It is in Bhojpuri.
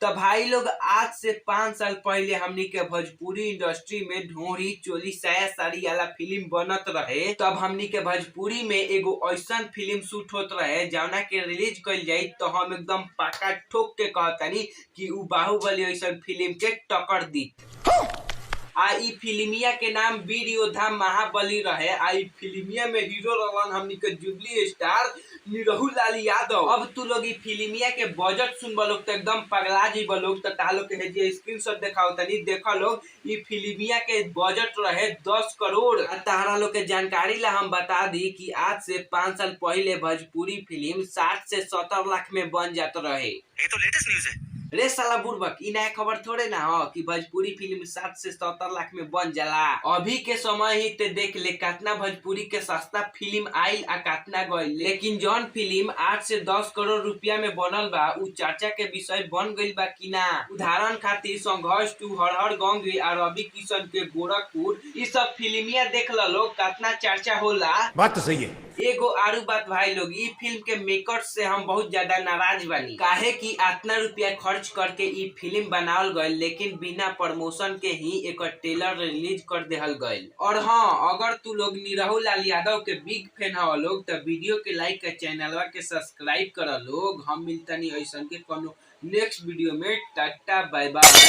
तो भाई लोग आज से 5 साल पहले हमनी के भोजपुरी इंडस्ट्री में ढोरी चोली साया साड़ी वाला फिल्म बनत रहे। तब हमनी के भोजपुरी में एगो ऐसा फिल्म शूट होत रहे जौना के रिलीज कइल जाई तो हम एकदम पक्का ठोक के कहतानी कि उ बाहुबली ऐसा फिल्म के टक्कर दी। ई फिल्मिया के नाम वीर योद्धा महाबली रहे। ई फिल्मिया में हीरो रहलन हमनी के जुबली स्टार निरहु लाल यादव। अब तू लोग ई फिल्मिया के बजट सुनबा लोग तो एकदम पगला जीबा लोग। तो तालो के हेजे स्क्रीनशॉट दिखाओ तनी देखा लोग। ई फिल्मिया के बजट रहे 10 करोड़। तारा लोग के जानकारी ला हम बता दी कि आज से 5 साल पहले भोजपुरी फिल्म 60 से 70 लाख में बन जात रहे। ये तो लेटेस्ट न्यूज है। रे साला बुड़बक, ई नया खबर थोड़े ना हो कि भोजपुरी फिल्म 60 से 70 लाख में बन जाला। अभी के समय ही ते देख ले कितना भोजपुरी के सस्ता फिल्म आइल आ कितना गइल। लेकिन जौन फिल्म 8 से 10 करोड़ रुपया में बनल बा उ चर्चा के विषय बन गइल बा कि ना। उदाहरण खातिर संघर्ष 2, हर हर गंगे और रवि किशन के गोरखपुर, ई सब फिल्मिया देख ल लोग कितना चर्चा होला। बात तो सही है। एगो आरू बात भाई लोग, ई फिल्म के मेकर्स से हम बहुत ज्यादा नाराज बानी। काहे कि इतना रुपया खर्च करके ई फिल्म बनावल गइल लेकिन बिना प्रमोशन के ही एक ट्रेलर रिलीज कर देहल गइल। और हाँ, अगर तू लोग निरहु लाल यादव के बिग फैन हो लोग तो वीडियो के लाइक के चैनलवा के सब्सक्राइब कर लोग। हम मिलतनी ऐसन के कोनो नेक्स्ट वीडियो में। Ta-ta bye by.